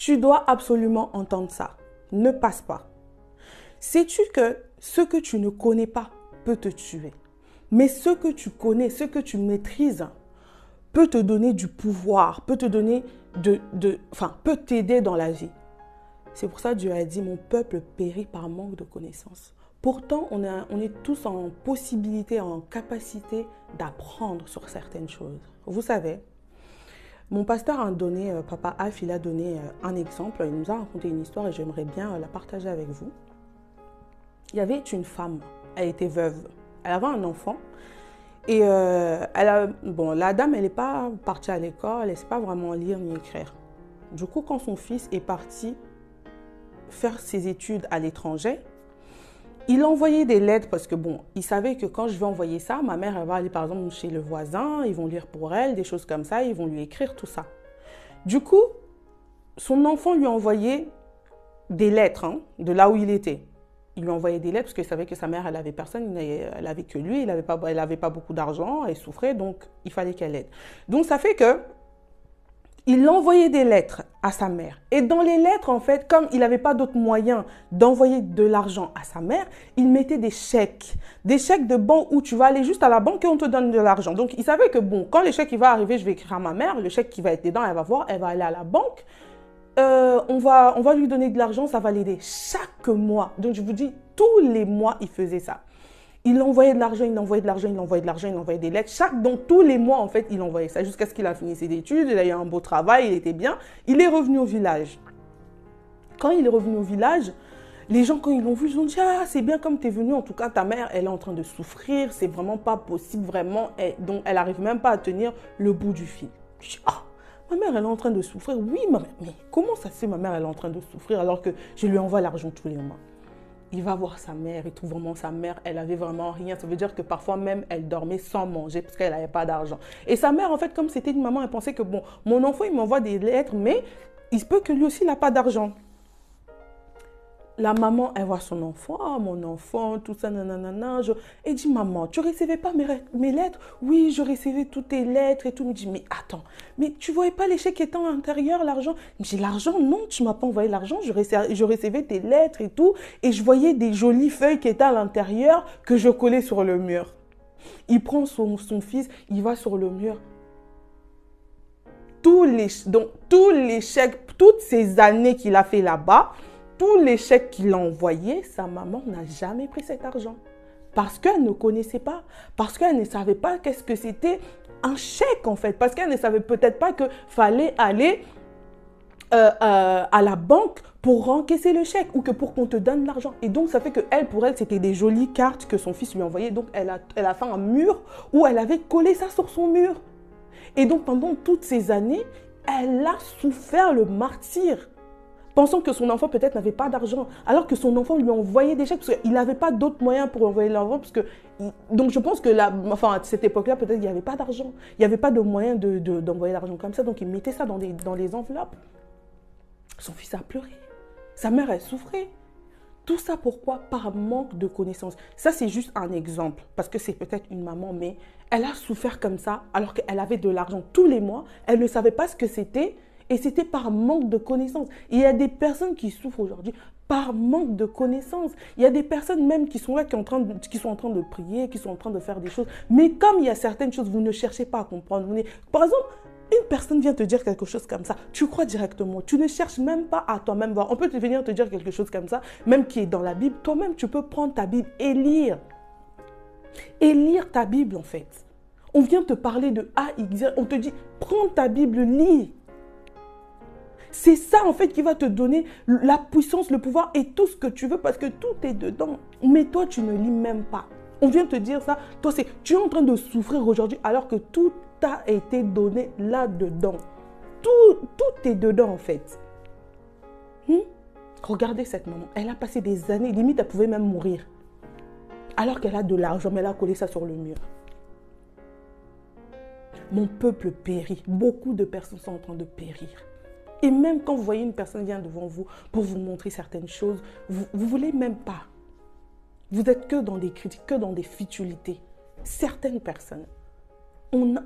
Tu dois absolument entendre ça. Ne passe pas. Sais-tu que ce que tu ne connais pas peut te tuer? Mais ce que tu connais, ce que tu maîtrises, peut te donner du pouvoir, peut te donner peut t'aider dans la vie. C'est pour ça que Dieu a dit, mon peuple périt par manque de connaissances. Pourtant, on est tous en possibilité, en capacité d'apprendre sur certaines choses. Vous savez, mon pasteur a donné, Papa Af, il a donné un exemple, il nous a raconté une histoire et j'aimerais bien la partager avec vous. Il y avait une femme, elle était veuve, elle avait un enfant et la dame, elle n'est pas partie à l'école, elle ne sait pas vraiment lire ni écrire. Du coup, quand son fils est parti faire ses études à l'étranger, il envoyait des lettres parce que il savait que quand je vais envoyer ça, ma mère, elle va aller par exemple chez le voisin, ils vont lire pour elle, des choses comme ça, ils vont lui écrire tout ça. Du coup, son enfant lui envoyait des lettres de là où il était. Il lui envoyait des lettres parce qu'il savait que sa mère, elle avait personne, elle avait que lui, elle avait pas beaucoup d'argent, elle souffrait, donc il fallait qu'elle aide. Donc ça fait que il envoyait des lettres à sa mère. Et dans les lettres, en fait, comme il n'avait pas d'autre moyen d'envoyer de l'argent à sa mère, il mettait des chèques de banque où tu vas aller juste à la banque et on te donne de l'argent. Donc, il savait que quand le chèque il va arriver, je vais écrire à ma mère, le chèque qui va être dedans, elle va voir, elle va aller à la banque, on va lui donner de l'argent, ça va l'aider chaque mois. Donc, je vous dis, tous les mois, il faisait ça. Il envoyait de l'argent, il envoyait de l'argent, il envoyait de l'argent, il envoyait des lettres. Donc, tous les mois, en fait, il envoyait ça jusqu'à ce qu'il a fini ses études. Il a eu un beau travail, il était bien. Il est revenu au village. Quand il est revenu au village, les gens, quand ils l'ont vu, ils ont dit « Ah, c'est bien comme tu es venu. En tout cas, ta mère, elle est en train de souffrir. C'est vraiment pas possible, vraiment. » Donc, elle n'arrive même pas à tenir le bout du fil. Je dis « Ah, ma mère, elle est en train de souffrir. » Oui, ma mère. Mais comment ça se fait, ma mère, elle est en train de souffrir alors que je lui envoie l'argent tous les mois? Il va voir sa mère, il trouve vraiment sa mère, elle avait vraiment rien. Ça veut dire que parfois même, elle dormait sans manger parce qu'elle n'avait pas d'argent. Et sa mère, en fait, comme c'était une maman, elle pensait que mon enfant, il m'envoie des lettres, mais il se peut que lui aussi, il n'a pas d'argent. La maman, elle voit son enfant, oh, mon enfant, tout ça, nanana. Elle dit, maman, tu ne recevais pas mes lettres? Oui, je recevais toutes tes lettres et tout. Elle me dit, mais attends, mais tu ne voyais pas les chèques qui étaient à l'intérieur, l'argent? Je dis, l'argent, non, tu ne m'as pas envoyé l'argent. Je recevais tes lettres et tout. Et je voyais des jolies feuilles qui étaient à l'intérieur que je collais sur le mur. Il prend son fils, il va sur le mur. Tous les chèques, toutes ces années qu'il a fait là-bas, tous les chèques qu'il a envoyés, sa maman n'a jamais pris cet argent. Parce qu'elle ne connaissait pas. Parce qu'elle ne savait pas qu'est-ce que c'était un chèque en fait. Parce qu'elle ne savait peut-être pas qu'il fallait aller à la banque pour encaisser le chèque ou que pour qu'on te donne l'argent. Et donc, ça fait que pour elle, c'était des jolies cartes que son fils lui envoyait. Donc, elle a fait un mur où elle avait collé ça sur son mur. Et donc, pendant toutes ces années, elle a souffert le martyre. Pensant que son enfant peut-être n'avait pas d'argent, alors que son enfant lui envoyait des chèques, parce qu'il n'avait pas d'autres moyens pour envoyer l'argent. Donc je pense que à cette époque-là, peut-être il n'y avait pas d'argent. Il n'y avait pas de moyen d'envoyer l'argent comme ça. Donc il mettait ça dans les enveloppes. Son fils a pleuré. Sa mère, elle souffrait. Tout ça pourquoi? Par manque de connaissances. Ça, c'est juste un exemple, parce que c'est peut-être une maman, mais elle a souffert comme ça, alors qu'elle avait de l'argent tous les mois. Elle ne savait pas ce que c'était. Et c'était par manque de connaissances. Il y a des personnes qui souffrent aujourd'hui par manque de connaissances. Il y a des personnes même qui sont là, qui sont en train de prier, qui sont en train de faire des choses. Mais comme il y a certaines choses, vous ne cherchez pas à comprendre. Par exemple, une personne vient te dire quelque chose comme ça, tu crois directement. Tu ne cherches même pas à toi-même voir. On peut venir te dire quelque chose comme ça, même qui est dans la Bible. Toi-même, tu peux prendre ta Bible et lire. Et lire ta Bible, en fait. On vient te parler de A, X, on te dit, prends ta Bible, lis. C'est ça, en fait, qui va te donner la puissance, le pouvoir et tout ce que tu veux parce que tout est dedans. Mais toi, tu ne lis même pas. On vient te dire ça. Toi, tu es en train de souffrir aujourd'hui alors que tout t'a été donné là-dedans. Tout est dedans, en fait. Regardez cette maman. Elle a passé des années. Limite, elle pouvait même mourir. Alors qu'elle a de l'argent, mais elle a collé ça sur le mur. Mon peuple périt. Beaucoup de personnes sont en train de périr. Et même quand vous voyez une personne vient devant vous pour vous montrer certaines choses, vous ne voulez même pas. Vous êtes que dans des critiques, que dans des futilités. Certaines personnes.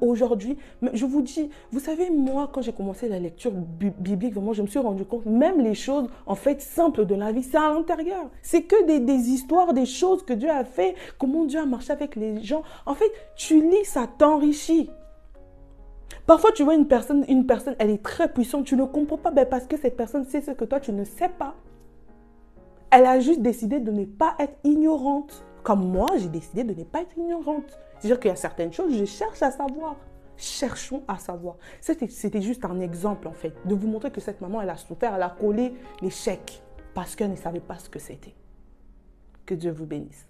Aujourd'hui, je vous dis, vous savez, moi, quand j'ai commencé la lecture biblique, vraiment, je me suis rendu compte, même les choses, en fait, simples de la vie, c'est à l'intérieur. C'est que des histoires, des choses que Dieu a fait, comment Dieu a marché avec les gens. En fait, tu lis, ça t'enrichit. Parfois, tu vois une personne, elle est très puissante, tu ne comprends pas, ben, parce que cette personne sait ce que toi, tu ne sais pas. Elle a juste décidé de ne pas être ignorante. Comme moi, j'ai décidé de ne pas être ignorante. C'est-à-dire qu'il y a certaines choses, je cherche à savoir. Cherchons à savoir. C'était juste un exemple, en fait, de vous montrer que cette maman, elle a souffert, elle a collé les chèques parce qu'elle ne savait pas ce que c'était. Que Dieu vous bénisse.